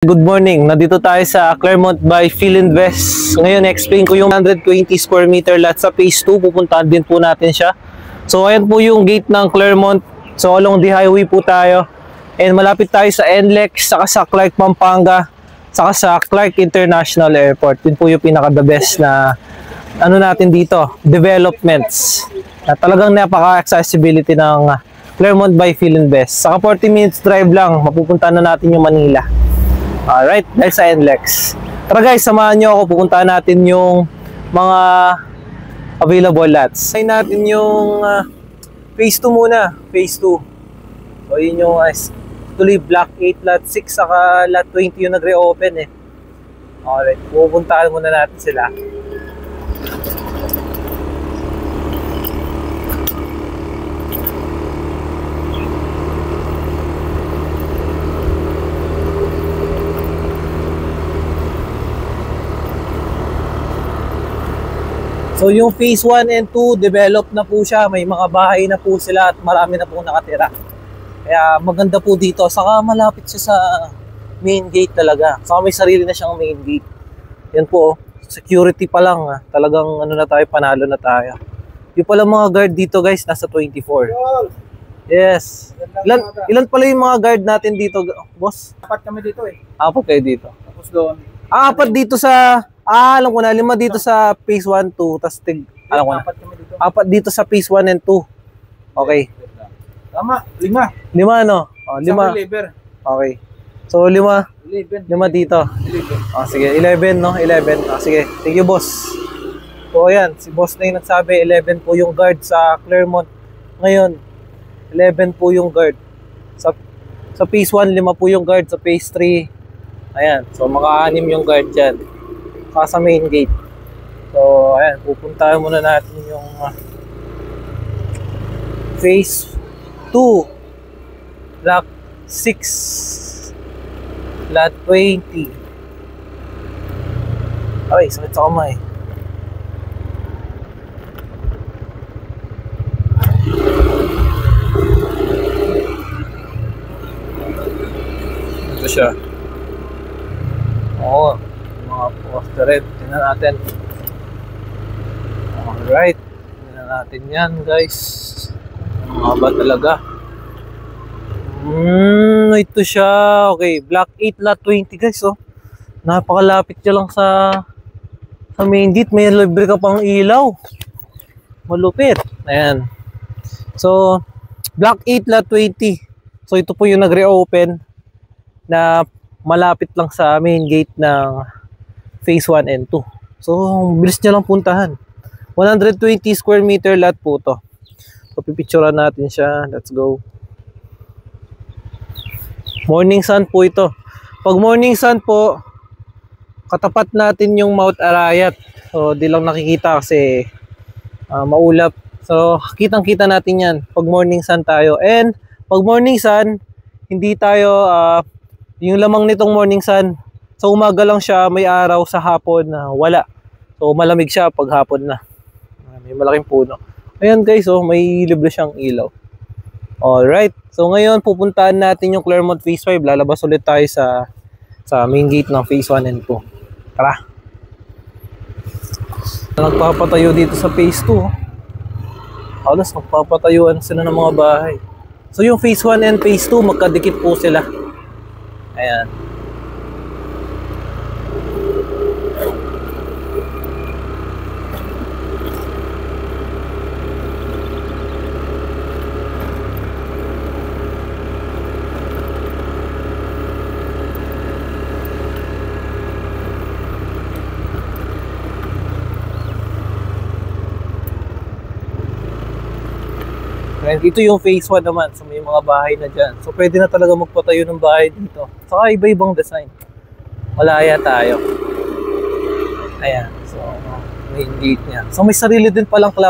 Good morning. Nandito tayo sa Clermont by Philinvest. Ngayon, explain ko yung 120 square meter lot sa phase 2. Pupuntahan din po natin siya. So, ayan po yung gate ng Clermont. So, along the highway po tayo. And malapit tayo sa NLEX, saka sa Clark, Pampanga, saka sa Clark International Airport. Yun po yung pinaka-the best na ano natin dito, developments. Na talagang napaka-accessibility ng Clermont by Philinvest. Saka 40 minutes drive lang, mapupuntahan na natin yung Manila. Alright, dahil sa NLEX. Tara guys, samahan nyo ako. Pupuntahan natin yung mga available lots. Try natin yung phase 2 muna. Phase 2. So yun yung actually block 8, lot 6, saka lot 20 yung nagre-open eh. Alright, pupuntahan muna natin sila. So yung phase 1 and 2, develop na po siya. May mga bahay na po sila at marami na po nakatira. Kaya maganda po dito. Saka malapit siya sa main gate talaga. Saka may sarili na siyang main gate. Yan po, security pa lang. Talagang ano na tayo, panalo na tayo. Yung pala mga guard dito guys, nasa 24. Yes. Ilan pala yung mga guard natin dito, boss? 4 kami dito eh. 4 kayo dito. Tapos doon. 4 dito sa... alam ko na, 5 dito sa phase 1, 2, tas alam ko na. 4 kami dito. 4 dito sa phase 1 and 2. Okay. Tama, 5. 5 ano? Oh, 5. Okay. So 5 11 dito. 11. Oh, sige, 11 no? 11. Oh, sige. Thank you, boss. So ayan, si boss na yung nagsabi, 11 po yung guard sa Clermont. Ngayon, 11 po yung guard. Sa phase 1, 5 po yung guard. Sa phase 3, ayan. So maka-6 yung guard dyan. Sa main gate. So, ayan, pupuntahan muna natin yung phase 2, block 6, lot 20. Ay, sakit sa kamay. Ito siya. Oo. Poster red, tingnan natin. Alright, tingnan natin yan guys. Mga ba talaga? Ito siya. Okay, block 8, lot 20 guys. Oh, napakalapit niya lang sa main gate. May libre ka pang ilaw. Malupit. Ayan. So block 8, lot 20. So ito po yung nagre-open na malapit lang sa main gate ng phase 1 and 2. So, bilis niya lang puntahan. 120 square meter lot po to. So, pipicturean natin siya. Let's go. Morning sun po ito. Pag morning sun po, katapat natin yung Mount Arayat. So, di lang nakikita kasi maulap. So, kitang-kita natin yan pag morning sun tayo. And, pag morning sun, hindi tayo, yung lamang nitong morning sun, sa umaga lang siya, may araw, sa hapon na wala. So malamig siya pag hapon na. May malaking puno. Ayan guys, oh, may libre siyang ilaw. Alright. So ngayon, pupuntahan natin yung Clermont phase 5. Lalabas ulit tayo sa main gate ng phase 1 and 2. Tara. Nagpapatayo dito sa phase 2. Alas, nagpapatayuan sila ng mga bahay. So yung phase 1 and phase 2, magkadikit po sila. Ayan. And ito yung phase 1 naman. So may mga bahay na dyan. So pwede na talaga magpatayo ng bahay dito. Saka iba-ibang design. Malaya tayo. Ayan. So main gate niya. So may sarili din palang club.